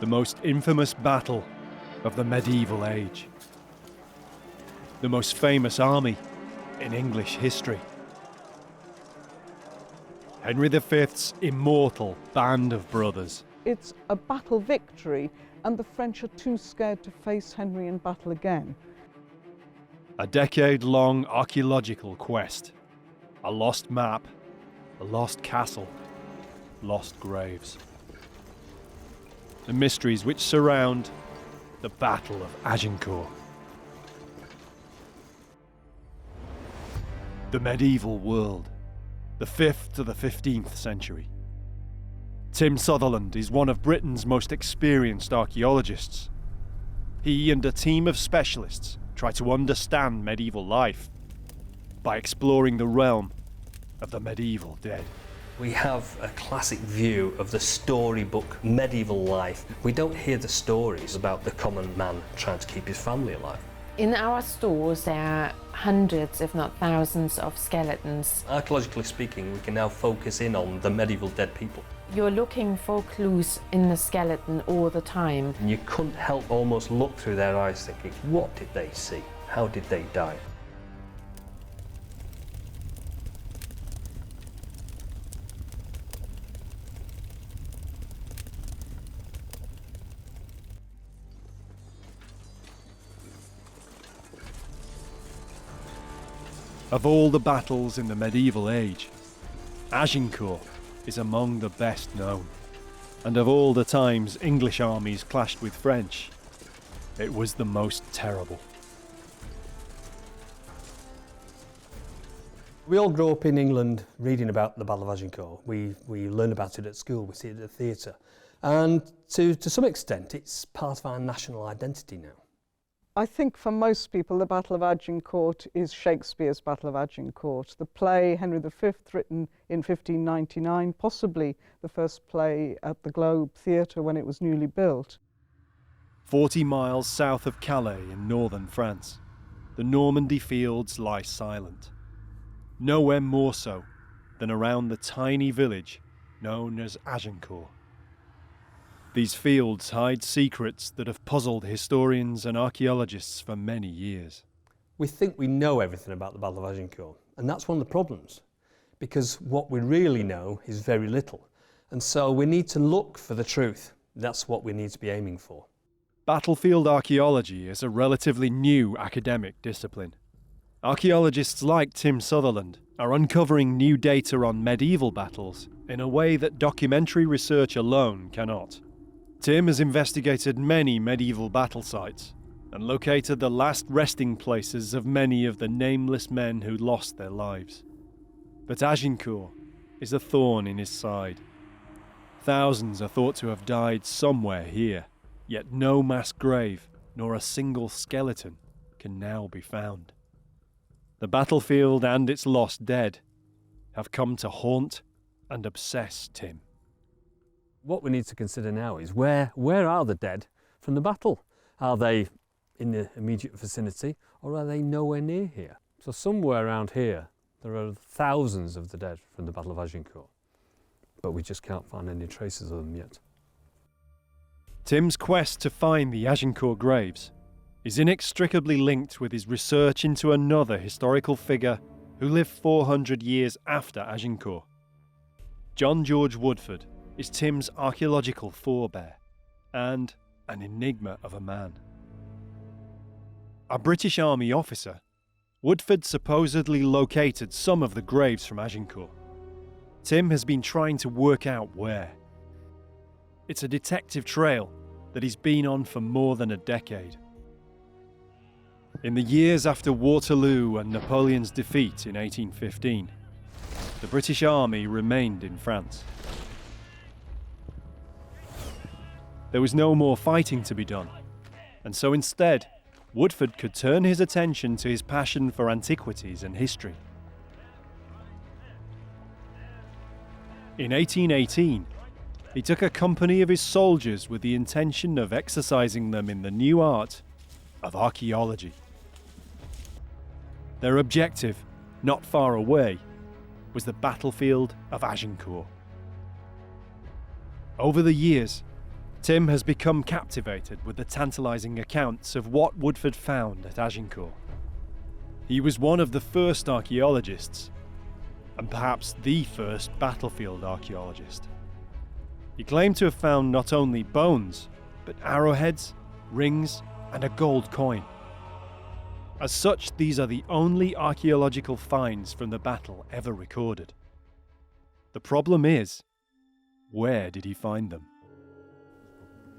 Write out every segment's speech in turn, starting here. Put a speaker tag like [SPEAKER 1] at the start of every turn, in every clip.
[SPEAKER 1] the most infamous battle of the medieval age. The most famous army in English history. Henry V's immortal band of brothers.
[SPEAKER 2] It's a battle victory, and the French are too scared to face Henry in battle again.
[SPEAKER 1] A decade-long archaeological quest. A lost map, a lost castle, lost graves. The mysteries which surround the Battle of Agincourt. The medieval world, the 5th to the 15th century. Tim Sutherland is one of Britain's most experienced archaeologists. He and a team of specialists try to understand medieval life by exploring the realm of the medieval dead.
[SPEAKER 3] We have a classic view of the storybook medieval life. We don't hear the stories about the common man trying to keep his family alive.
[SPEAKER 4] In our stores there are hundreds, if not thousands, of skeletons.
[SPEAKER 3] Archaeologically speaking, we can now focus in on the medieval dead people.
[SPEAKER 4] You're looking for clues in the skeleton all the time.
[SPEAKER 3] And you couldn't help almost look through their eyes thinking, what did they see? How did they die?
[SPEAKER 1] Of all the battles in the medieval age, Agincourt is among the best known. And of all the times English armies clashed with French, it was the most terrible.
[SPEAKER 5] We all grow up in England reading about the Battle of Agincourt. We learn about it at school, we see it at the theatre. And to some extent, it's part of our national identity now.
[SPEAKER 2] I think for most people the Battle of Agincourt is Shakespeare's Battle of Agincourt. The play Henry V, written in 1599, possibly the first play at the Globe Theatre when it was newly built.
[SPEAKER 1] 40 miles south of Calais in northern France, the Normandy fields lie silent. Nowhere more so than around the tiny village known as Agincourt. These fields hide secrets that have puzzled historians and archaeologists for many years.
[SPEAKER 5] We think we know everything about the Battle of Agincourt, and that's one of the problems, because what we really know is very little. And so we need to look for the truth. That's what we need to be aiming for.
[SPEAKER 1] Battlefield archaeology is a relatively new academic discipline. Archaeologists like Tim Sutherland are uncovering new data on medieval battles in a way that documentary research alone cannot. Tim has investigated many medieval battle sites and located the last resting places of many of the nameless men who lost their lives. But Agincourt is a thorn in his side. Thousands are thought to have died somewhere here, yet no mass grave nor a single skeleton can now be found. The battlefield and its lost dead have come to haunt and obsess Tim.
[SPEAKER 5] What we need to consider now is where are the dead from the battle? Are they in the immediate vicinity, or are they nowhere near here? So somewhere around here there are thousands of the dead from the Battle of Agincourt, but we just can't find any traces of them yet.
[SPEAKER 1] Tim's quest to find the Agincourt graves is inextricably linked with his research into another historical figure who lived 400 years after Agincourt. John George Woodford is Tim's archaeological forebear and an enigma of a man. A British Army officer, Woodford supposedly located some of the graves from Agincourt. Tim has been trying to work out where. It's a detective trail that he's been on for more than a decade. In the years after Waterloo and Napoleon's defeat in 1815, the British Army remained in France. There was no more fighting to be done, and so instead, Woodford could turn his attention to his passion for antiquities and history. In 1818, he took a company of his soldiers with the intention of exercising them in the new art of archaeology. Their objective, not far away, was the battlefield of Agincourt. Over the years, Tim has become captivated with the tantalising accounts of what Woodford found at Agincourt. He was one of the first archaeologists, and perhaps the first battlefield archaeologist. He claimed to have found not only bones, but arrowheads, rings, and a gold coin. As such, these are the only archaeological finds from the battle ever recorded. The problem is, where did he find them?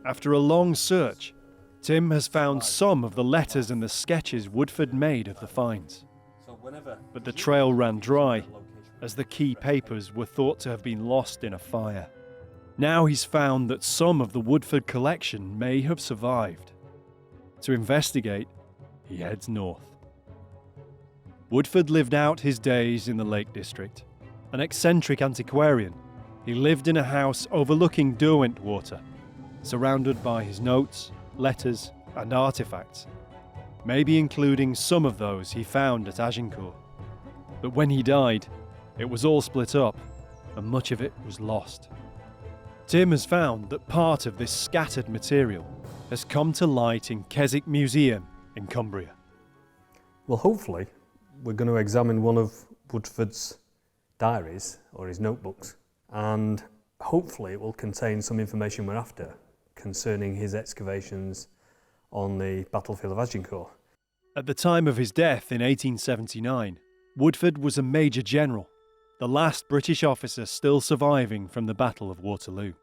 [SPEAKER 1] After a long search, Tim has found some of the letters and the sketches Woodford made of the finds. But the trail ran dry, as the key papers were thought to have been lost in a fire. Now he's found that some of the Woodford collection may have survived. To investigate, he heads north. Woodford lived out his days in the Lake District. An eccentric antiquarian, he lived in a house overlooking Derwentwater, surrounded by his notes, letters, and artifacts, maybe including some of those he found at Agincourt. But when he died, it was all split up, and much of it was lost. Tim has found that part of this scattered material has come to light in Keswick Museum in Cumbria.
[SPEAKER 5] Well, hopefully, we're going to examine one of Woodford's diaries, or his notebooks, and hopefully it will contain some information we're after concerning his excavations on the battlefield of Agincourt.
[SPEAKER 1] At the time of his death in 1879, Woodford was a Major General, the last British officer still surviving from the Battle of Waterloo.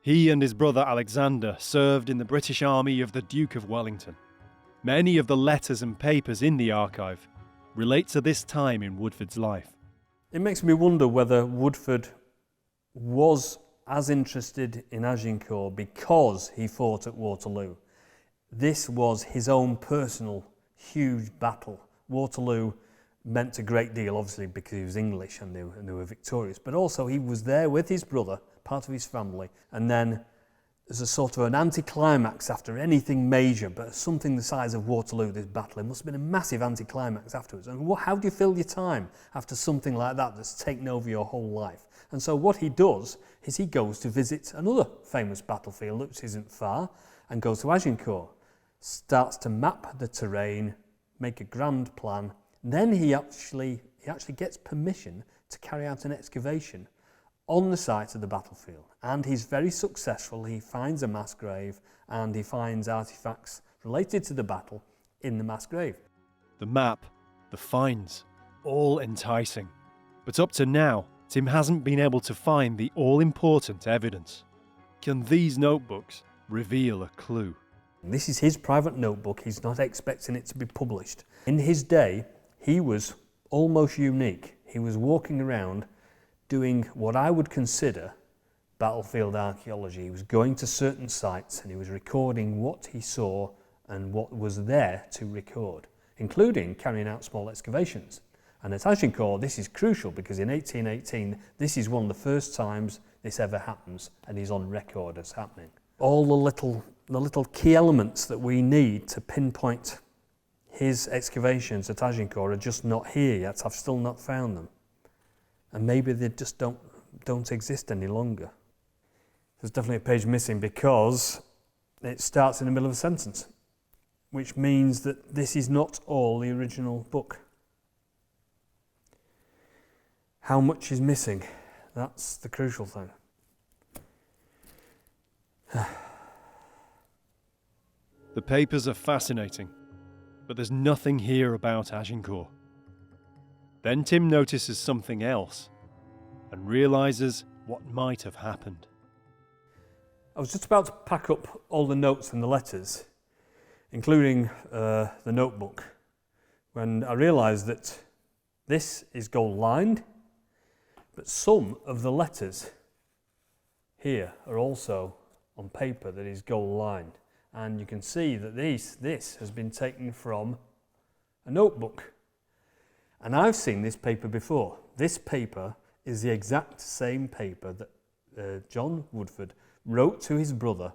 [SPEAKER 1] He and his brother Alexander served in the British Army of the Duke of Wellington. Many of the letters and papers in the archive relate to this time in Woodford's life.
[SPEAKER 5] It makes me wonder whether Woodford was as interested in Agincourt because he fought at Waterloo. This was his own personal huge battle. Waterloo meant a great deal, obviously, because he was English and they were victorious, but also he was there with his brother, part of his family, and then there's a sort of an anticlimax after anything major, but something the size of Waterloo, this battle, it must have been a massive anticlimax afterwards. And how do you fill your time after something like that that's taken over your whole life? And so what he does is he goes to visit another famous battlefield, which isn't far, and goes to Agincourt, starts to map the terrain, make a grand plan. Then he actually gets permission to carry out an excavation on the site of the battlefield, and he's very successful. He finds a mass grave and he finds artifacts related to the battle in the mass grave.
[SPEAKER 1] The map, the finds, all enticing. But up to now, Tim hasn't been able to find the all-important evidence. Can these notebooks reveal a clue?
[SPEAKER 5] This is his private notebook. He's not expecting it to be published. In his day, he was almost unique. He was walking around doing what I would consider battlefield archaeology. He was going to certain sites and he was recording what he saw and what was there to record, including carrying out small excavations. And at Agincourt, this is crucial because in 1818, this is one of the first times this ever happens, and he's on record as happening. All the little key elements that we need to pinpoint his excavations at Agincourt are just not here yet. I've still not found them. And maybe they just don't exist any longer. There's definitely a page missing because it starts in the middle of a sentence, which means that this is not all the original book. How much is missing? That's the crucial thing.
[SPEAKER 1] The papers are fascinating, but there's nothing here about Agincourt. Then Tim notices something else and realises what might have happened.
[SPEAKER 5] I was just about to pack up all the notes and the letters, including the notebook, when I realised that this is gold lined, but some of the letters here are also on paper that is gold lined. And you can see that this has been taken from a notebook. And I've seen this paper before. This paper is the exact same paper that John Woodford wrote to his brother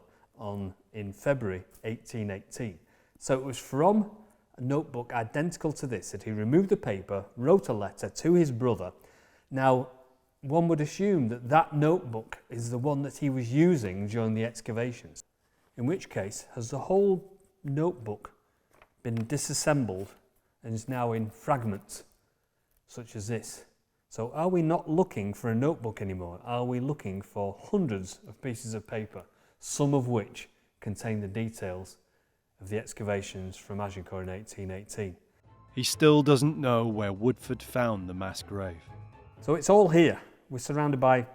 [SPEAKER 5] in February 1818. So it was from a notebook identical to this that he removed the paper, wrote a letter to his brother. Now, one would assume that that notebook is the one that he was using during the excavations. In which case, has the whole notebook been disassembled and is now in fragments, such as this? So are we not looking for a notebook anymore? Are we looking for hundreds of pieces of paper, some of which contain the details of the excavations from Agincourt in 1818?
[SPEAKER 1] He still doesn't know where Woodford found the mass grave.
[SPEAKER 5] So it's all here. We're surrounded by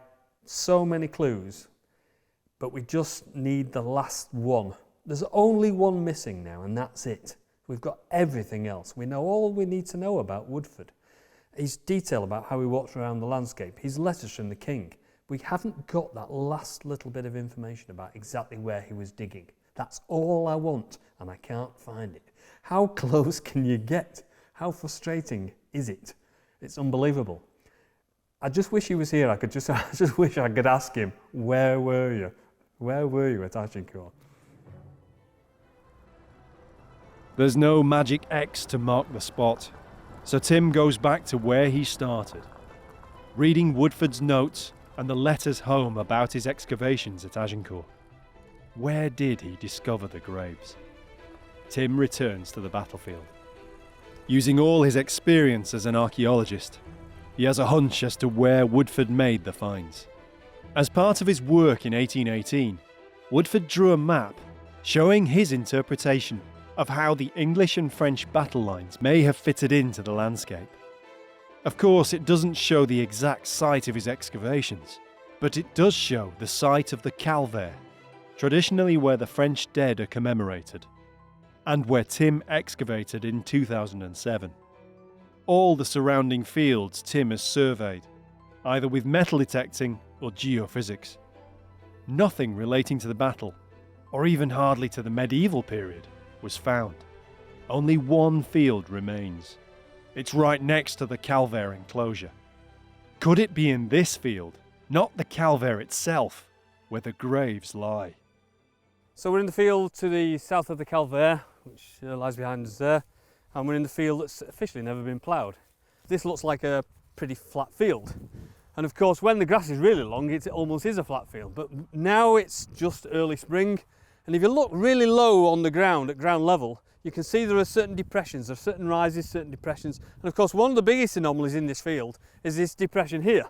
[SPEAKER 5] so many clues, but we just need the last one. There's only one missing now, and that's it. We've got everything else. We know all we need to know about Woodford. His detail about how he walked around the landscape, his letters from the king. We haven't got that last little bit of information about exactly where he was digging. That's all I want, and I can't find it. How close can you get? How frustrating is it? It's unbelievable. I just wish he was here. I just wish I could ask him, where were you? Where were you at Agincourt?
[SPEAKER 1] There's no magic X to mark the spot, so Tim goes back to where he started, reading Woodford's notes and the letters home about his excavations at Agincourt. Where did he discover the graves? Tim returns to the battlefield. Using all his experience as an archaeologist, he has a hunch as to where Woodford made the finds. As part of his work in 1818, Woodford drew a map showing his interpretation of how the English and French battle lines may have fitted into the landscape. Of course, it doesn't show the exact site of his excavations, but it does show the site of the Calvaire, traditionally where the French dead are commemorated, and where Tim excavated in 2007. All the surrounding fields Tim has surveyed, either with metal detecting or geophysics. Nothing relating to the battle, or even hardly to the medieval period, was found. Only one field remains. It's right next to the Calvaire enclosure. Could it be in this field, not the Calvaire itself, where the graves lie?
[SPEAKER 5] So we're in the field to the south of the Calvaire, which lies behind us there, and we're in the field that's officially never been ploughed. This looks like a pretty flat field, and of course when the grass is really long it almost is a flat field, but now it's just early spring, and if you look really low on the ground at ground level, you can see there are certain depressions, there are certain rises, certain depressions, and of course one of the biggest anomalies in this field is this depression here,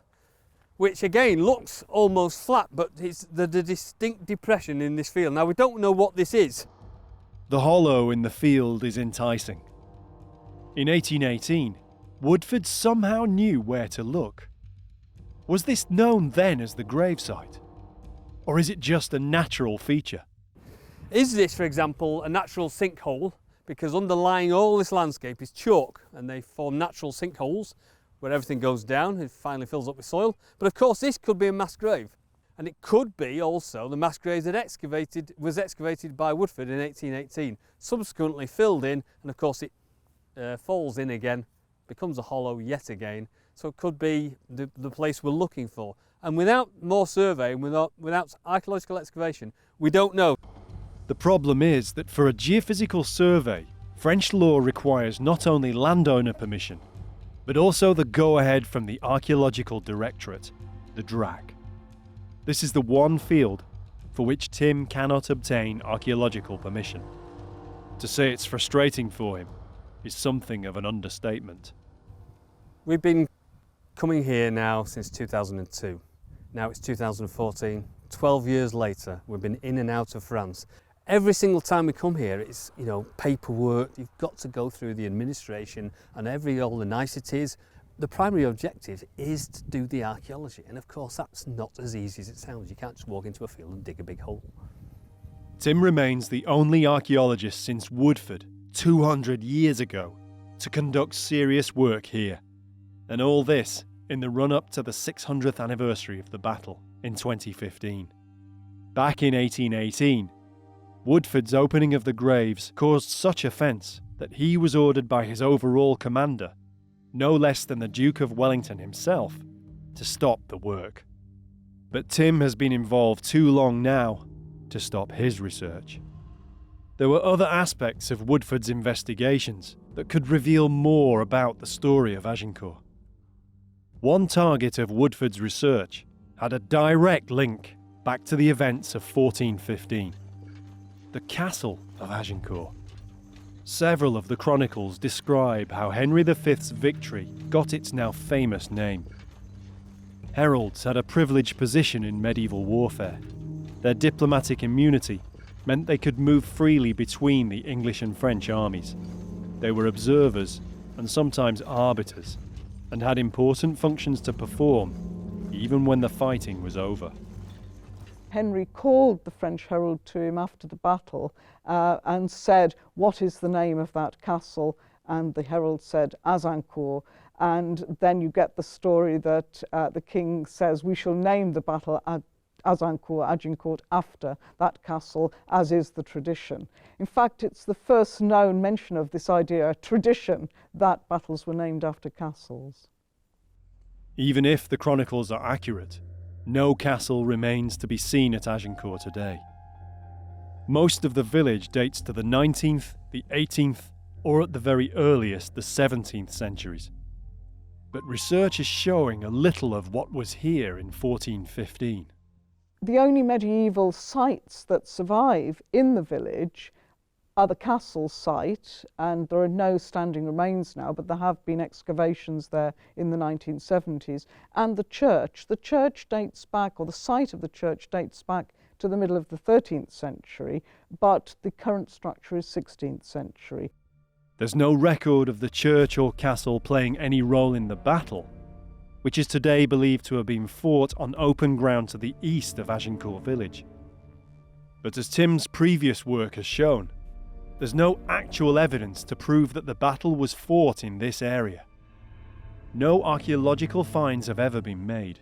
[SPEAKER 5] which again looks almost flat, but it's the distinct depression in this field. Now we don't know what this is.
[SPEAKER 1] The hollow in the field is enticing. In 1818, Woodford somehow knew where to look. Was this known then as the gravesite? Or is it just a natural feature?
[SPEAKER 5] Is this, for example, a natural sinkhole? Because underlying all this landscape is chalk, and they form natural sinkholes where everything goes down, it finally fills up with soil. But of course this could be a mass grave, and it could be also the mass grave that was excavated by Woodford in 1818, subsequently filled in, and of course it falls in again, becomes a hollow yet again, so it could be the place we're looking for. And without more survey, without archaeological excavation, we don't know.
[SPEAKER 1] The problem is that for a geophysical survey, French law requires not only landowner permission, but also the go-ahead from the Archaeological Directorate, the DRAC. This is the one field for which Tim cannot obtain archaeological permission. To say it's frustrating for him is something of an understatement.
[SPEAKER 5] We've been coming here now since 2002. Now it's 2014, 12 years later, we've been in and out of France. Every single time we come here, it's, paperwork, you've got to go through the administration and all the niceties. The primary objective is to do the archaeology, and of course that's not as easy as it sounds. You can't just walk into a field and dig a big hole.
[SPEAKER 1] Tim remains the only archaeologist since Woodford, 200 years ago, to conduct serious work here. And all this in the run-up to the 600th anniversary of the battle in 2015. Back in 1818, Woodford's opening of the graves caused such offence that he was ordered by his overall commander, no less than the Duke of Wellington himself, to stop the work. But Tim has been involved too long now to stop his research. There were other aspects of Woodford's investigations that could reveal more about the story of Agincourt. One target of Woodford's research had a direct link back to the events of 1415, the castle of Agincourt. Several of the chronicles describe how Henry V's victory got its now famous name. Heralds had a privileged position in medieval warfare. Their diplomatic immunity meant they could move freely between the English and French armies. They were observers and sometimes arbiters, and had important functions to perform, even when the fighting was over.
[SPEAKER 2] Henry called the French herald to him after the battle and said, "What is the name of that castle?" And the herald said, "Agincourt." And then you get the story that the king says, "We shall name the battle Agincourt after that castle, as is the tradition." In fact, it's the first known mention of this idea, a tradition, that battles were named after castles.
[SPEAKER 1] Even if the chronicles are accurate, no castle remains to be seen at Agincourt today. Most of the village dates to the 19th, the 18th, or at the very earliest, the 17th centuries. But research is showing a little of what was here in 1415.
[SPEAKER 2] The only medieval sites that survive in the village are the castle site, and there are no standing remains now, but there have been excavations there in the 1970s, and the church. The church dates back, or the site of the church dates back to the middle of the 13th century, but the current structure is 16th century.
[SPEAKER 1] There's no record of the church or castle playing any role in the battle, which is today believed to have been fought on open ground to the east of Agincourt village. But as Tim's previous work has shown, there's no actual evidence to prove that the battle was fought in this area. No archaeological finds have ever been made.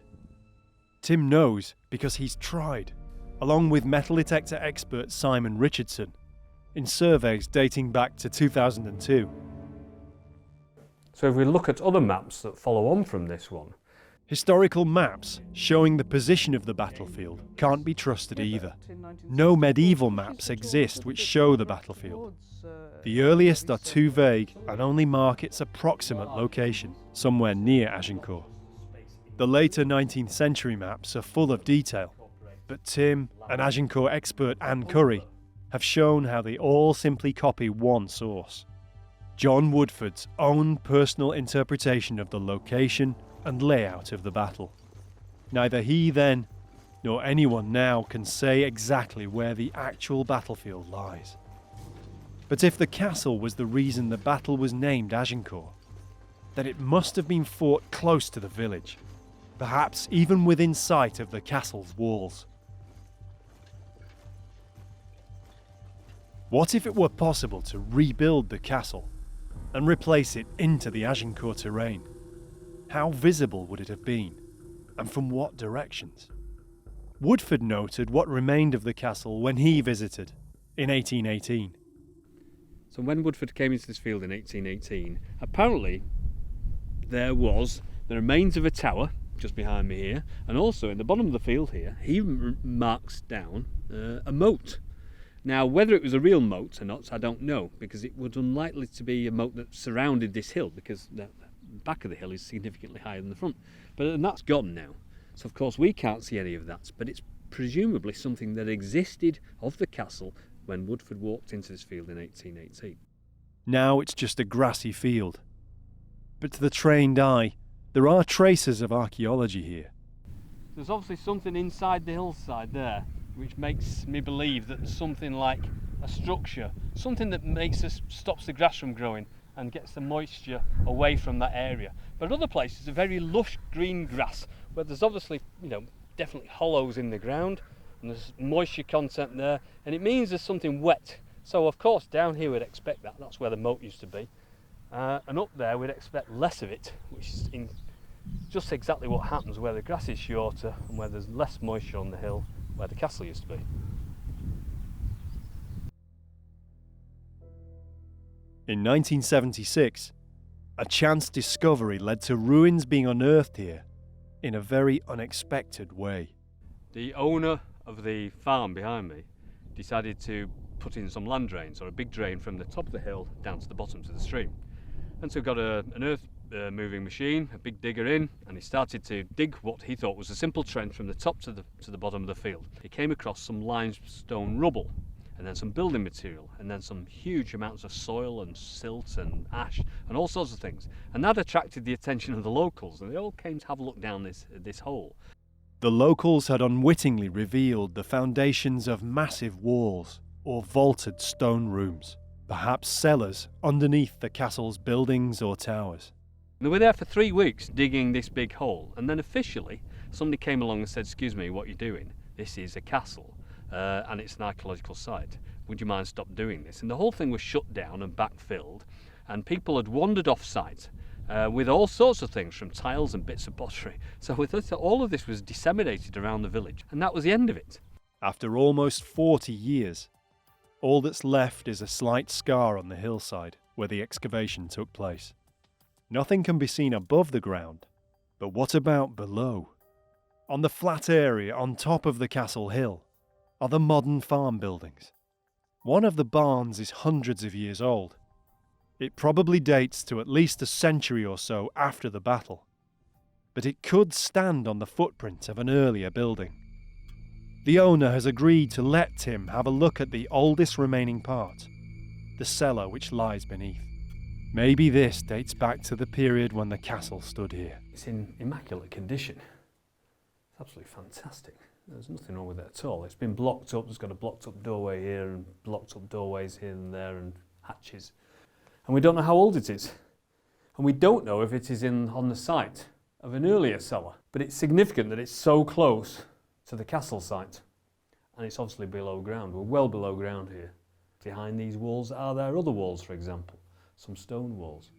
[SPEAKER 1] Tim knows because he's tried, along with metal detector expert Simon Richardson, in surveys dating back to 2002.
[SPEAKER 5] So if we look at other maps that follow on from this one,
[SPEAKER 1] historical maps showing the position of the battlefield can't be trusted either. No medieval maps exist which show the battlefield. The earliest are too vague and only mark its approximate location, somewhere near Agincourt. The later 19th century maps are full of detail, but Tim and Agincourt expert Anne Curry have shown how they all simply copy one source: John Woodford's own personal interpretation of the location and layout of the battle. Neither he then, nor anyone now, can say exactly where the actual battlefield lies. But if the castle was the reason the battle was named Agincourt, then it must have been fought close to the village, perhaps even within sight of the castle's walls. What if it were possible to rebuild the castle and replace it into the Agincourt terrain? How visible would it have been, and from what directions? Woodford noted what remained of the castle when he visited in 1818.
[SPEAKER 5] so when Woodford came into this field in 1818, apparently there was the remains of a tower just behind me here, and also in the bottom of the field here, he marks down a moat. Now, whether it was a real moat or not, I don't know, because it was unlikely to be a moat that surrounded this hill, because the back of the hill is significantly higher than the front. And that's gone now. So, of course, we can't see any of that, but it's presumably something that existed of the castle when Woodford walked into this field in 1818.
[SPEAKER 1] Now it's just a grassy field. But to the trained eye, there are traces of archaeology here.
[SPEAKER 5] There's obviously something inside the hillside there, which makes me believe that there's something like a structure, something that stops the grass from growing and gets the moisture away from that area. But other places are very lush green grass, where there's obviously, definitely hollows in the ground, and there's moisture content there, and it means there's something wet. So of course down here we'd expect that, that's where the moat used to be. And up there we'd expect less of it, which is just exactly what happens where the grass is shorter and where there's less moisture on the hill where the castle used to be.
[SPEAKER 1] In 1976, a chance discovery led to ruins being unearthed here in a very unexpected way.
[SPEAKER 5] The owner of the farm behind me decided to put in some land drains, or a big drain from the top of the hill down to the bottom to the stream. And so got an earth moving machine, a big digger in, and he started to dig what he thought was a simple trench from the top to the bottom of the field. He came across some limestone rubble, and then some building material, and then some huge amounts of soil and silt and ash and all sorts of things. And that attracted the attention of the locals, and they all came to have a look down this hole.
[SPEAKER 1] The locals had unwittingly revealed the foundations of massive walls or vaulted stone rooms, perhaps cellars underneath the castle's buildings or towers.
[SPEAKER 5] They were there for 3 weeks digging this big hole, and then officially somebody came along and said, "Excuse me, what are you doing? This is a castle. And it's an archaeological site. Would you mind stop doing this?" And the whole thing was shut down and backfilled, and people had wandered off site with all sorts of things, from tiles and bits of pottery. So with this, all of this was disseminated around the village, and that was the end of it.
[SPEAKER 1] After almost 40 years, all that's left is a slight scar on the hillside where the excavation took place. Nothing can be seen above the ground, but what about below? On the flat area on top of the castle hill are the modern farm buildings. One of the barns is hundreds of years old. It probably dates to at least a century or so after the battle, but it could stand on the footprint of an earlier building. The owner has agreed to let Tim have a look at the oldest remaining part, the cellar which lies beneath. Maybe this dates back to the period when the castle stood here.
[SPEAKER 5] It's in immaculate condition. It's absolutely fantastic. There's nothing wrong with it at all. It's been blocked up. There's got a blocked up doorway here and blocked up doorways here and there and hatches. And we don't know how old it is. And we don't know if it is on the site of an earlier cellar. But it's significant that it's so close to the castle site. And it's obviously below ground. We're well below ground here. Behind these walls, are there other walls, for example? Some stone walls.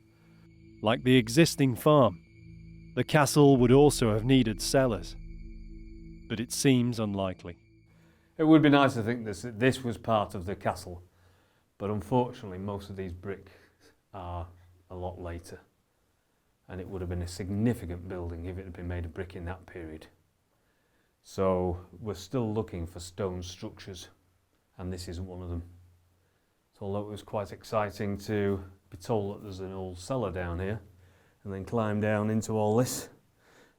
[SPEAKER 1] Like the existing farm, the castle would also have needed cellars, but it seems unlikely.
[SPEAKER 5] It would be nice to think this was part of the castle, but unfortunately most of these bricks are a lot later, and it would have been a significant building if it had been made of brick in that period. So we're still looking for stone structures, and this isn't one of them. So although it was quite exciting to be told that there's an old cellar down here, and then climb down into all this,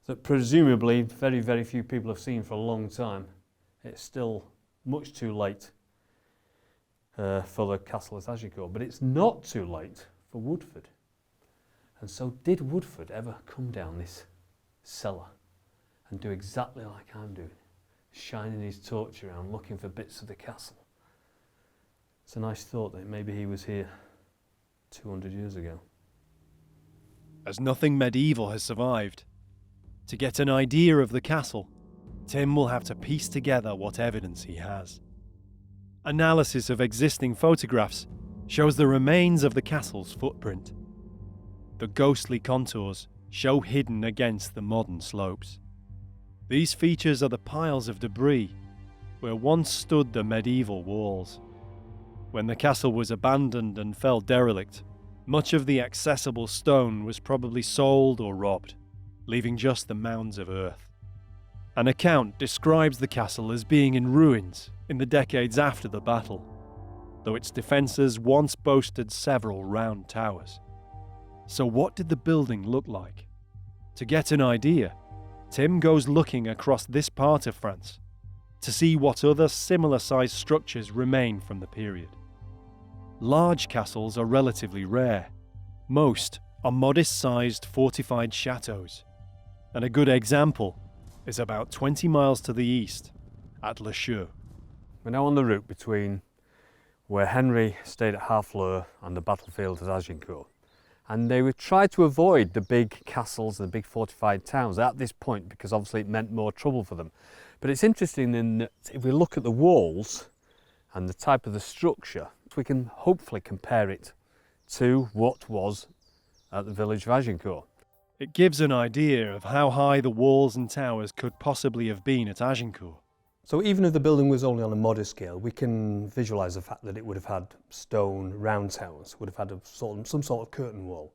[SPEAKER 5] that presumably very, very few people have seen for a long time, it's still much too late for the castle at Agincourt. But it's not too late for Woodford. And so did Woodford ever come down this cellar and do exactly like I'm doing, shining his torch around looking for bits of the castle? It's a nice thought that maybe he was here 200 years ago.
[SPEAKER 1] As nothing medieval has survived, to get an idea of the castle, Tim will have to piece together what evidence he has. Analysis of existing photographs shows the remains of the castle's footprint. The ghostly contours show hidden against the modern slopes. These features are the piles of debris where once stood the medieval walls. When the castle was abandoned and fell derelict, much of the accessible stone was probably sold or robbed, leaving just the mounds of earth. An account describes the castle as being in ruins in the decades after the battle, though its defences once boasted several round towers. So what did the building look like? To get an idea, Tim goes looking across this part of France to see what other similar-sized structures remain from the period. Large castles are relatively rare. Most are modest-sized fortified chateaux, and a good example is about 20 miles to the east at Le Chaux.
[SPEAKER 5] We're now on the route between where Henry stayed at Harfleur and the battlefield at Agincourt. And they would try to avoid the big castles and the big fortified towns at this point because obviously it meant more trouble for them. But it's interesting in that if we look at the walls and the type of the structure, we can hopefully compare it to what was at the village of Agincourt.
[SPEAKER 1] It gives an idea of how high the walls and towers could possibly have been at Agincourt.
[SPEAKER 3] So even if the building was only on a modest scale, we can visualise the fact that it would have had stone round towers, would have had some sort of curtain wall.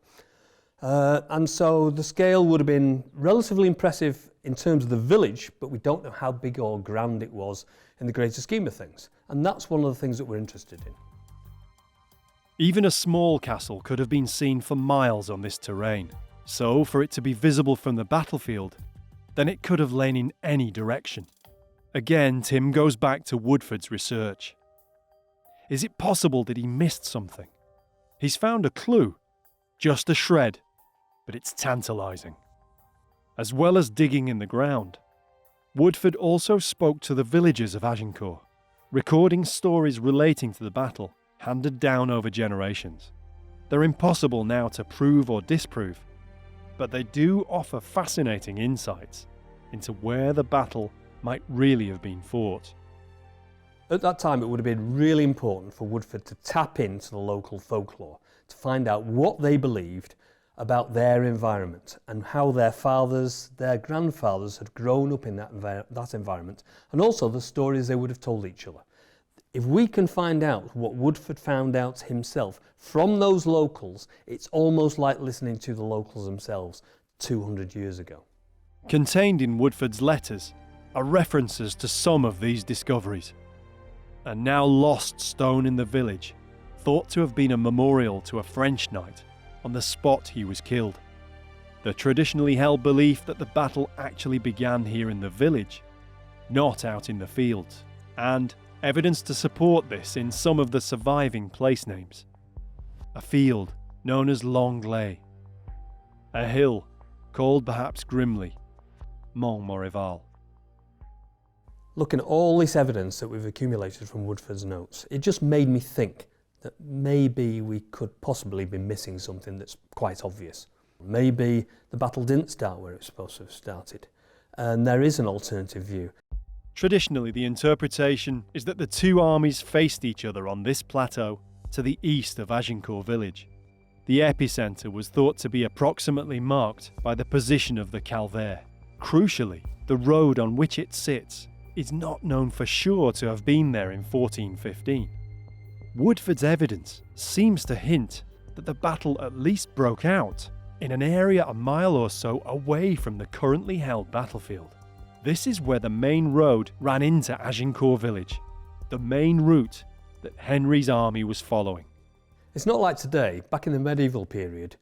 [SPEAKER 3] And so the scale would have been relatively impressive in terms of the village, but we don't know how big or grand it was in the greater scheme of things. And that's one of the things that we're interested in.
[SPEAKER 1] Even a small castle could have been seen for miles on this terrain. So, for it to be visible from the battlefield, then it could have lain in any direction. Again, Tim goes back to Woodford's research. Is it possible that he missed something? He's found a clue, just a shred, but it's tantalising. As well as digging in the ground, Woodford also spoke to the villagers of Agincourt, recording stories relating to the battle, handed down over generations. They're impossible now to prove or disprove, but they do offer fascinating insights into where the battle might really have been fought.
[SPEAKER 3] At that time, it would have been really important for Woodford to tap into the local folklore, to find out what they believed about their environment and how their fathers, their grandfathers had grown up in that environment, and also the stories they would have told each other. If we can find out what Woodford found out himself from those locals, it's almost like listening to the locals themselves 200 years ago.
[SPEAKER 1] Contained in Woodford's letters are references to some of these discoveries. A now lost stone in the village, thought to have been a memorial to a French knight on the spot he was killed. The traditionally held belief that the battle actually began here in the village, not out in the fields, and evidence to support this in some of the surviving place names. A field known as Longley, a hill called perhaps grimly Montmorival.
[SPEAKER 3] Looking at all this evidence that we've accumulated from Woodford's notes, it just made me think that maybe we could possibly be missing something that's quite obvious. Maybe the battle didn't start where it's supposed to have started, and there is an alternative view.
[SPEAKER 1] Traditionally, the interpretation is that the two armies faced each other on this plateau to the east of Agincourt village. The epicentre was thought to be approximately marked by the position of the Calvaire. Crucially, the road on which it sits is not known for sure to have been there in 1415. Woodford's evidence seems to hint that the battle at least broke out in an area a mile or so away from the currently held battlefield. This is where the main road ran into Agincourt village, the main route that Henry's army was following.
[SPEAKER 3] It's not like today. Back in the medieval period,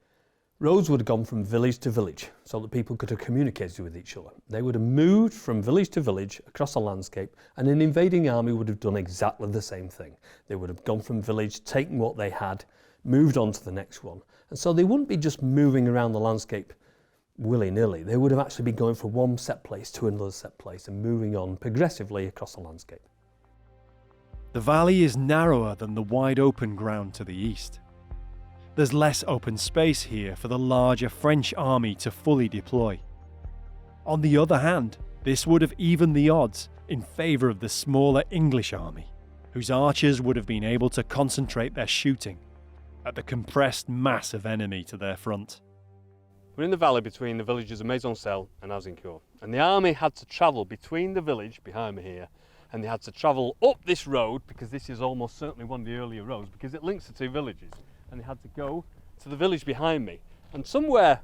[SPEAKER 3] roads would have gone from village to village so that people could have communicated with each other. They would have moved from village to village across a landscape, and an invading army would have done exactly the same thing. They would have gone from village, taken what they had, moved on to the next one. And so they wouldn't be just moving around the landscape willy-nilly. They would have actually been going from one set place to another set place and moving on progressively across the landscape.
[SPEAKER 1] The valley is narrower than the wide open ground to the east. There's less open space here for the larger French army to fully deploy. On the other hand, this would have evened the odds in favour of the smaller English army, whose archers would have been able to concentrate their shooting at the compressed mass of enemy to their front.
[SPEAKER 5] We're in the valley between the villages of Maisoncelles and Agincourt, and the army had to travel between the village behind me here, and they had to travel up this road, because this is almost certainly one of the earlier roads, because it links the two villages, and they had to go to the village behind me. And somewhere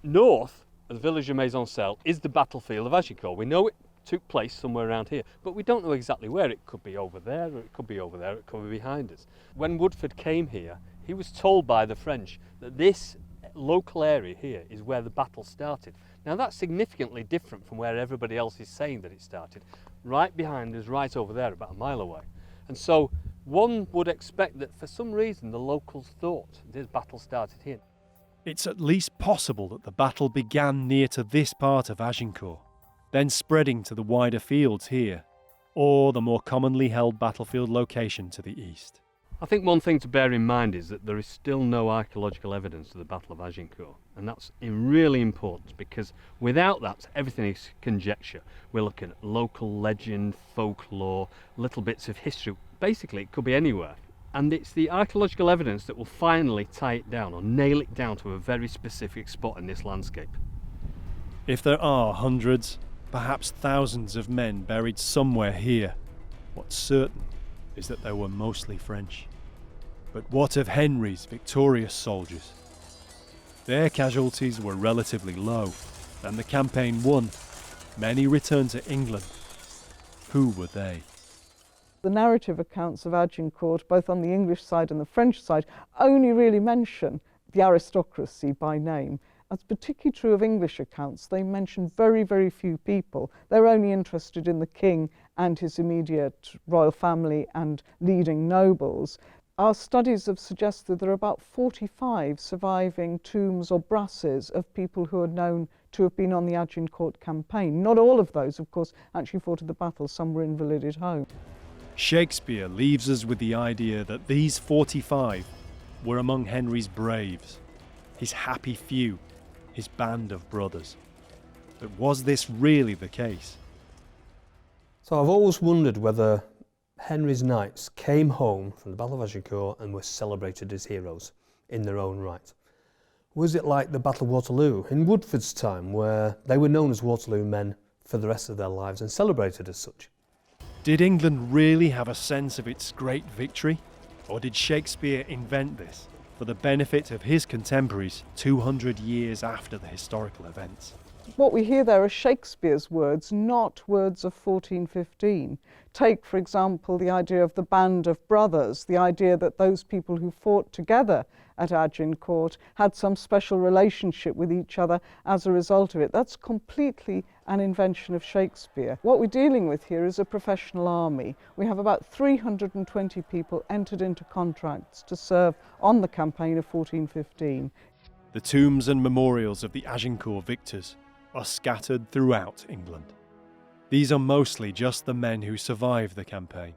[SPEAKER 5] north of the village of Maisoncelles is the battlefield of Agincourt. We know it took place somewhere around here, but we don't know exactly where. It could be over there, or it could be over there, it could be behind us. When Woodford came here, he was told by the French that this local area here is where the battle started. Now that's significantly different from where everybody else is saying that it started. Right behind us, right over there, about a mile away. And so one would expect that for some reason the locals thought this battle started here.
[SPEAKER 1] It's at least possible that the battle began near to this part of Agincourt, then spreading to the wider fields here, or the more commonly held battlefield location to the east.
[SPEAKER 5] I think one thing to bear in mind is that there is still no archaeological evidence of the Battle of Agincourt, and that's really important, because without that everything is conjecture. We're looking at local legend, folklore, little bits of history. Basically it could be anywhere, and it's the archaeological evidence that will finally tie it down or nail it down to a very specific spot in this landscape.
[SPEAKER 1] If there are hundreds, perhaps thousands of men buried somewhere here, what's certain is that they were mostly French. But what of Henry's victorious soldiers? Their casualties were relatively low, and the campaign won. Many returned to England. Who were they?
[SPEAKER 2] The narrative accounts of Agincourt, both on the English side and the French side, only really mention the aristocracy by name. That's particularly true of English accounts. They mention very, very few people. They're only interested in the king and his immediate royal family and leading nobles. Our studies have suggested there are about 45 surviving tombs or brasses of people who are known to have been on the Agincourt campaign. Not all of those, of course, actually fought in the battle. Some were invalided home.
[SPEAKER 1] Shakespeare leaves us with the idea that these 45 were among Henry's braves, his happy few, his band of brothers. But was this really the case?
[SPEAKER 3] So I've always wondered whether Henry's knights came home from the Battle of Agincourt and were celebrated as heroes in their own right. Was it like the Battle of Waterloo in Woodford's time, where they were known as Waterloo men for the rest of their lives and celebrated as such?
[SPEAKER 1] Did England really have a sense of its great victory? Or did Shakespeare invent this for the benefit of his contemporaries 200 years after the historical events?
[SPEAKER 2] What we hear there are Shakespeare's words, not words of 1415. Take, for example, the idea of the band of brothers, the idea that those people who fought together at Agincourt had some special relationship with each other as a result of it. That's completely an invention of Shakespeare. What we're dealing with here is a professional army. We have about 320 people entered into contracts to serve on the campaign of 1415.
[SPEAKER 1] The tombs and memorials of the Agincourt victors are scattered throughout England. These are mostly just the men who survived the campaign,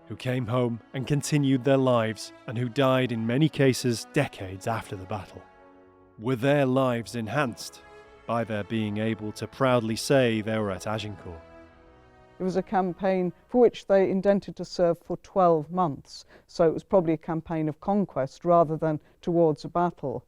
[SPEAKER 1] who came home and continued their lives, and who died in many cases decades after the battle. Were their lives enhanced by their being able to proudly say they were at Agincourt?
[SPEAKER 2] It was a campaign for which they intended to serve for 12 months, so it was probably a campaign of conquest rather than towards a battle.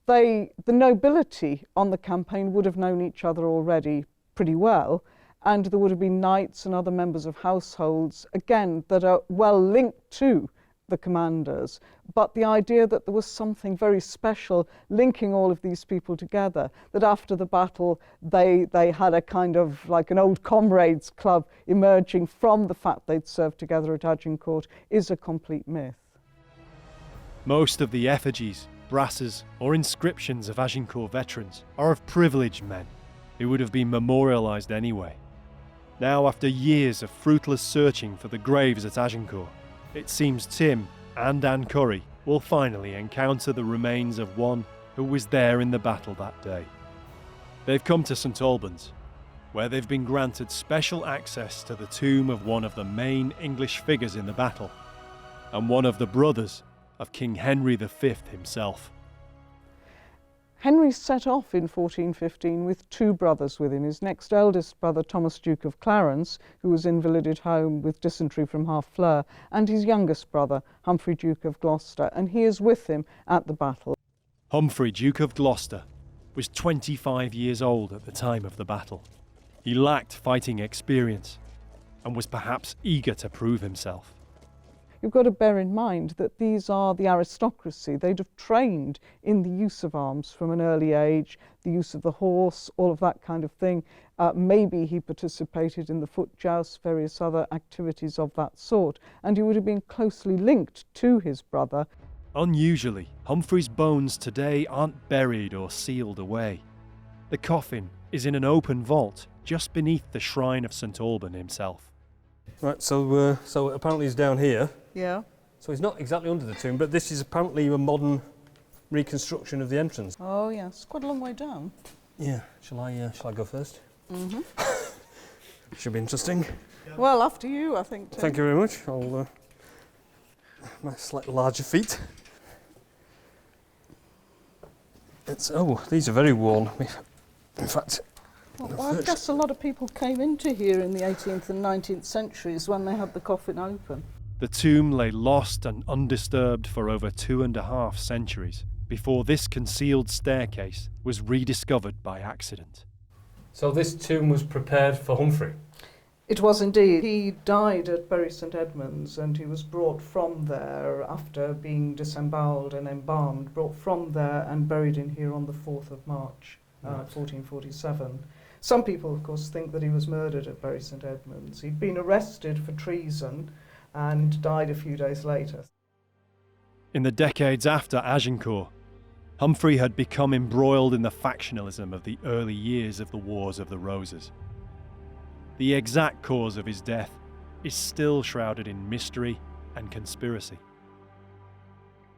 [SPEAKER 2] The nobility on the campaign would have known each other already pretty well, and there would have been knights and other members of households, again, that are well linked to the commanders. But the idea that there was something very special linking all of these people together, that after the battle they had a kind of like an old comrades club emerging from the fact they'd served together at Agincourt, is a complete myth.
[SPEAKER 1] Most of the effigies, brasses or inscriptions of Agincourt veterans are of privileged men who would have been memorialised anyway. Now, after years of fruitless searching for the graves at Agincourt, it seems Tim and Anne Curry will finally encounter the remains of one who was there in the battle that day. They've come to St Albans, where they've been granted special access to the tomb of one of the main English figures in the battle, and one of the brothers of King Henry V himself.
[SPEAKER 2] Henry set off in 1415 with two brothers with him, his next eldest brother Thomas Duke of Clarence, who was invalided home with dysentery from Harfleur, and his youngest brother Humphrey Duke of Gloucester, and he is with him at the battle.
[SPEAKER 1] Humphrey Duke of Gloucester was 25 years old at the time of the battle. He lacked fighting experience and was perhaps eager to prove himself.
[SPEAKER 2] You've got to bear in mind that these are the aristocracy. They'd have trained in the use of arms from an early age, the use of the horse, all of that kind of thing. Maybe he participated in the foot joust, various other activities of that sort, and he would have been closely linked to his brother.
[SPEAKER 1] Unusually, Humphrey's bones today aren't buried or sealed away. The coffin is in an open vault just beneath the shrine of St Alban himself.
[SPEAKER 3] Right, so apparently he's down here.
[SPEAKER 2] Yeah.
[SPEAKER 3] So he's not exactly under the tomb, but this is apparently a modern reconstruction of the entrance.
[SPEAKER 2] Oh yes, quite a long way down.
[SPEAKER 3] Yeah. Shall I go first? Mm-hmm. Should be interesting.
[SPEAKER 2] Well, after you, I think, Tim.
[SPEAKER 3] Thank you very much. I'll my slightly larger feet. These are very worn. In fact,
[SPEAKER 2] Well, I guess a lot of people came into here in the 18th and 19th centuries when they had the coffin open.
[SPEAKER 1] The tomb lay lost and undisturbed for over 2.5 centuries before this concealed staircase was rediscovered by accident.
[SPEAKER 3] so this tomb was prepared for Humphrey.
[SPEAKER 2] It was indeed. He died at Bury St Edmunds, and he was brought from there after being disembowelled and embalmed, brought from there and buried in here on the 4th of March, 1447. Some people, of course, think that he was murdered at Bury St Edmunds. He'd been arrested for treason and died a few days later.
[SPEAKER 1] In the decades after Agincourt, Humphrey had become embroiled in the factionalism of the early years of the Wars of the Roses. The exact cause of his death is still shrouded in mystery and conspiracy.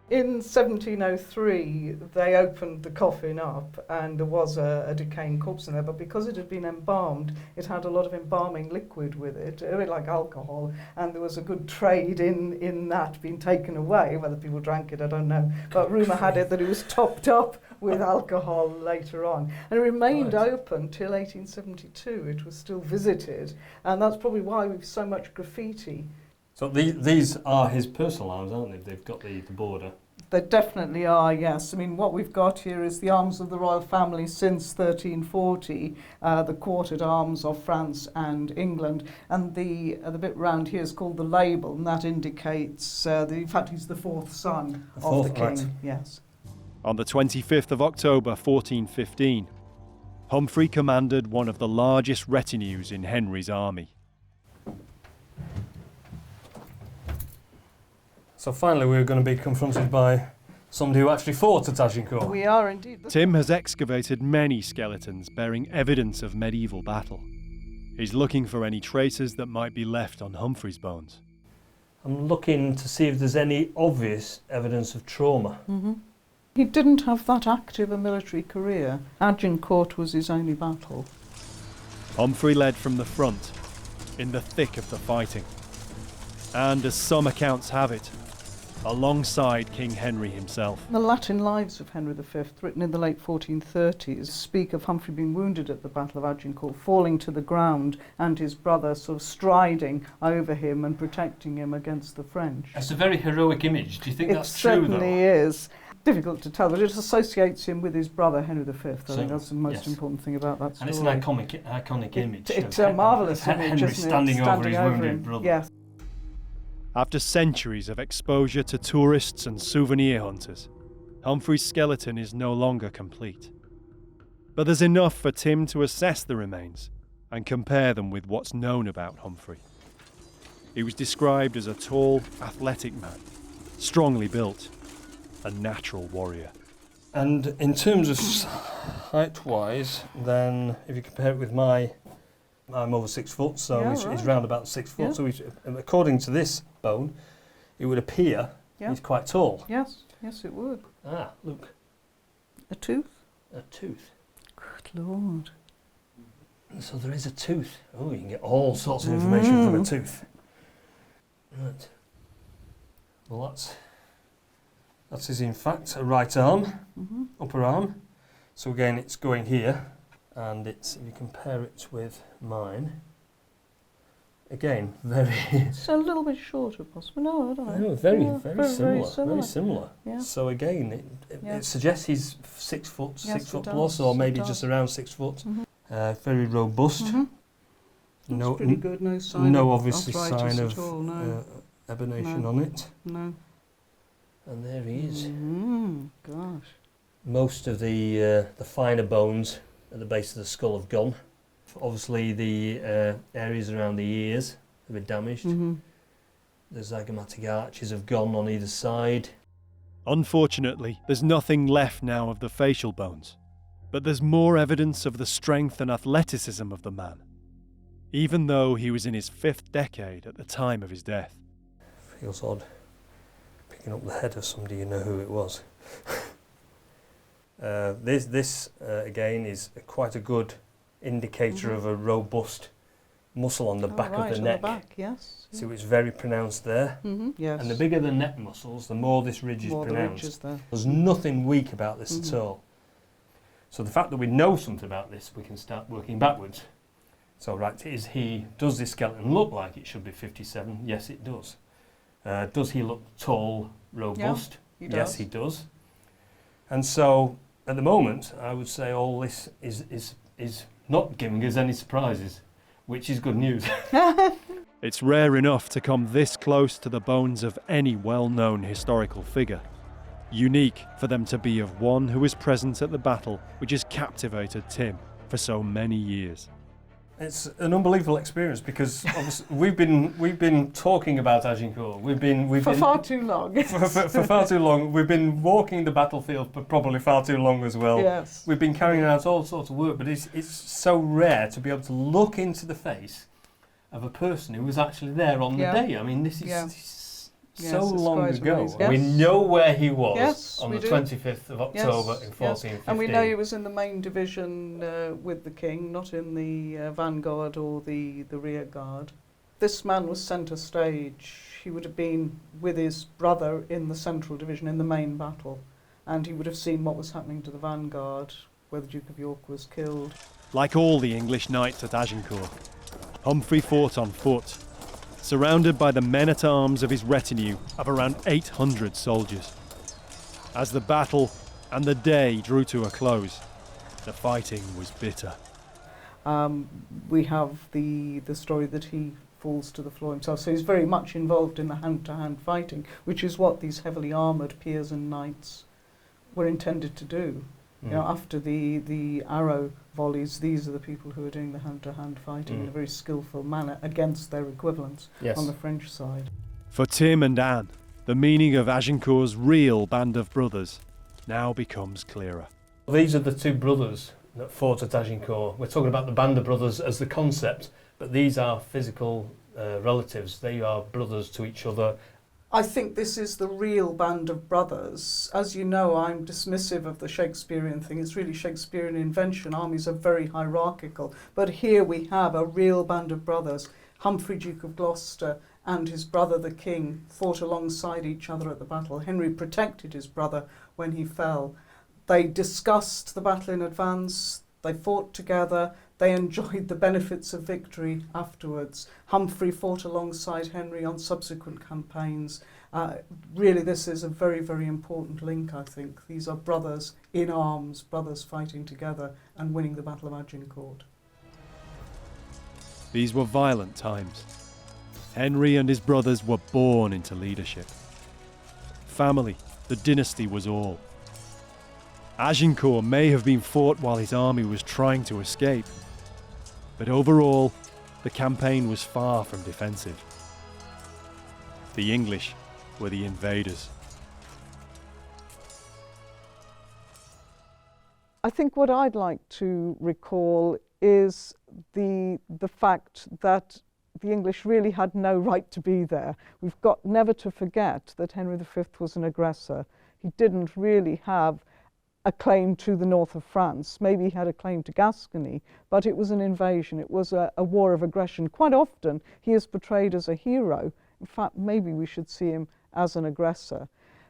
[SPEAKER 2] In 1703, they opened the coffin up and there was a decaying corpse in there, but because it had been embalmed, it had a lot of embalming liquid with it, a bit like alcohol, and there was a good trade in that being taken away. Whether people drank it, I don't know, but rumour had it that it was topped up with alcohol later on. And it remained open till 1872. It was still visited, and that's probably why we've so much graffiti.
[SPEAKER 5] So these are his personal arms, aren't they? They've got the border.
[SPEAKER 2] They definitely are, yes. I mean, what we've got here is the arms of the royal family since 1340, the quartered arms of France and England, and the bit round here is called the label, and that indicates, in fact, he's the fourth son of the king.
[SPEAKER 5] Right.
[SPEAKER 2] Yes.
[SPEAKER 1] On the 25th of October 1415, Humphrey commanded one of the largest retinues in Henry's army.
[SPEAKER 5] So finally we're going to be confronted by somebody who actually fought at Agincourt.
[SPEAKER 2] We are indeed.
[SPEAKER 1] Tim has excavated many skeletons bearing evidence of medieval battle. He's looking for any traces that might be left on Humphrey's bones.
[SPEAKER 5] I'm looking to see if there's any obvious evidence of trauma.
[SPEAKER 2] Mm-hmm. He didn't have that active a military career. Agincourt was his only battle.
[SPEAKER 1] Humphrey led from the front, in the thick of the fighting. And as some accounts have it, alongside King Henry himself.
[SPEAKER 2] The Latin Lives of Henry V, written in the late 1430s, speak of Humphrey being wounded at the Battle of Agincourt, falling to the ground, and his brother sort of striding over him and protecting him against the French.
[SPEAKER 5] It's a very heroic image. Do you think that's true,
[SPEAKER 2] though? It certainly is. Difficult to tell, but it associates him with his brother Henry V. I think that's the most important thing about that story.
[SPEAKER 5] And it's an iconic image.
[SPEAKER 2] It's a marvellous image,
[SPEAKER 5] Henry standing over his wounded brother.
[SPEAKER 2] Yes.
[SPEAKER 1] After centuries of exposure to tourists and souvenir hunters, Humphrey's skeleton is no longer complete. But there's enough for Tim to assess the remains and compare them with what's known about Humphrey. He was described as a tall, athletic man, strongly built, a natural warrior.
[SPEAKER 5] And in terms of height-wise, then if you compare it with I'm over 6 foot, so he's round about 6 foot. Yeah. So according to this bone, it would appear he's quite tall.
[SPEAKER 2] Yes, it would.
[SPEAKER 5] Ah, look.
[SPEAKER 2] A tooth?
[SPEAKER 5] A tooth.
[SPEAKER 2] Good Lord.
[SPEAKER 5] So there is a tooth. Oh, you can get all sorts of information from a tooth. Right. Well, that's his, in fact, a right arm, upper arm. So again, it's going here. And if you compare it with mine, again,
[SPEAKER 2] It's a little bit shorter, possibly. No, I don't know.
[SPEAKER 5] No, very similar.
[SPEAKER 2] Yeah.
[SPEAKER 5] So again, it suggests he's 6 foot, 6 foot plus, or maybe just around 6 foot. Very robust.
[SPEAKER 2] No, pretty good. No sign.
[SPEAKER 5] No obvious sign of
[SPEAKER 2] all, no.
[SPEAKER 5] ebonation on it.
[SPEAKER 2] No.
[SPEAKER 5] And there he is.
[SPEAKER 2] Gosh.
[SPEAKER 5] Most of the finer bones at the base of the skull have gone. Obviously the areas around the ears have been damaged. The zygomatic arches have gone on either side.
[SPEAKER 1] Unfortunately, there's nothing left now of the facial bones, but there's more evidence of the strength and athleticism of the man, even though he was in his 5th decade at the time of his death.
[SPEAKER 5] Feels odd picking up the head of somebody you know who it was. This again is quite a good indicator of a robust muscle on the back of the neck.
[SPEAKER 2] On the back, yes.
[SPEAKER 5] So it's very pronounced there.
[SPEAKER 2] Yes.
[SPEAKER 5] And the bigger the neck muscles, the more this ridge is pronounced. There's nothing weak about this at all. So the fact that we know something about this, we can start working backwards. So does this skeleton look like it should be 57? Yes, it does. Does he look tall, robust?
[SPEAKER 2] Yeah, he does.
[SPEAKER 5] Yes, he does. And so at the moment, I would say all this is not giving us any surprises, which is good news.
[SPEAKER 1] It's rare enough to come this close to the bones of any well-known historical figure. Unique for them to be of one who was present at the battle which has captivated Tim for so many years.
[SPEAKER 3] It's an unbelievable experience because obviously we've been talking about Agincourt. We've been
[SPEAKER 2] far too long.
[SPEAKER 3] for far too long. We've been walking the battlefield for probably far too long as well.
[SPEAKER 2] Yes.
[SPEAKER 3] We've been carrying out all sorts of work, but it's so rare to be able to look into the face of a person who was actually there on the day. I mean, this is so long ago.
[SPEAKER 2] Amazing. Yes.
[SPEAKER 3] We know where he was on the
[SPEAKER 2] do.
[SPEAKER 3] 25th of October in 1415.
[SPEAKER 2] And we know he was in the main division with the king, not in the vanguard or the rear guard. This man was centre stage. He would have been with his brother in the central division in the main battle, and he would have seen what was happening to the vanguard, where the Duke of York was killed.
[SPEAKER 1] Like all the English knights at Agincourt, Humphrey fought on foot, surrounded by the men-at-arms of his retinue of around 800 soldiers. As the battle and the day drew to a close, the fighting was bitter.
[SPEAKER 2] We have the story that he falls to the floor himself, so he's very much involved in the hand-to-hand fighting, which is what these heavily armoured peers and knights were intended to do. You know, after the arrow volleys, these are the people who are doing the hand-to-hand fighting in a very skillful manner against their equivalents on the French side.
[SPEAKER 1] For Tim and Anne, the meaning of Agincourt's real band of brothers now becomes clearer.
[SPEAKER 3] These are the two brothers that fought at Agincourt. We're talking about the band of brothers as the concept, but these are physical relatives. They are brothers to each other.
[SPEAKER 2] I think this is the real band of brothers. As you know, I'm dismissive of the Shakespearean thing. It's really Shakespearean invention. Armies are very hierarchical. But here we have a real band of brothers. Humphrey, Duke of Gloucester, and his brother, the king, fought alongside each other at the battle. Henry protected his brother when he fell. They discussed the battle in advance. They fought together. They enjoyed the benefits of victory afterwards. Humphrey fought alongside Henry on subsequent campaigns. Really, this is a very, very important link, I think. These are brothers in arms, brothers fighting together and winning the Battle of Agincourt.
[SPEAKER 1] These were violent times. Henry and his brothers were born into leadership. Family, the dynasty was all. Agincourt may have been fought while his army was trying to escape, but overall, the campaign was far from defensive. The English were the invaders.
[SPEAKER 2] I think what I'd like to recall is the fact that the English really had no right to be there. We've got never to forget that Henry V was an aggressor. He didn't really have a claim to the north of France. Maybe he had a claim to Gascony, but it was an invasion. It was a war of aggression. Quite often, he is portrayed as a hero. In fact, maybe we should see him as an aggressor.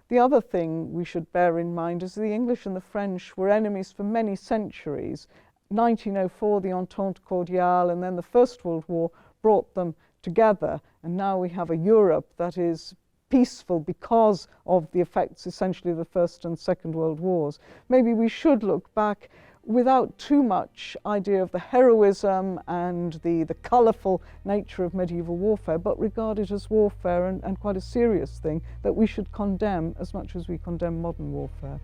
[SPEAKER 2] The other thing we should bear in mind is the English and the French were enemies for many centuries. 1904, the Entente Cordiale, and then the First World War brought them together. And now we have a Europe that is peaceful because of the effects essentially of the First and Second World Wars. Maybe we should look back without too much idea of the heroism and the colourful nature of medieval warfare, but regard it as warfare and quite a serious thing that we should condemn as much as we condemn modern warfare.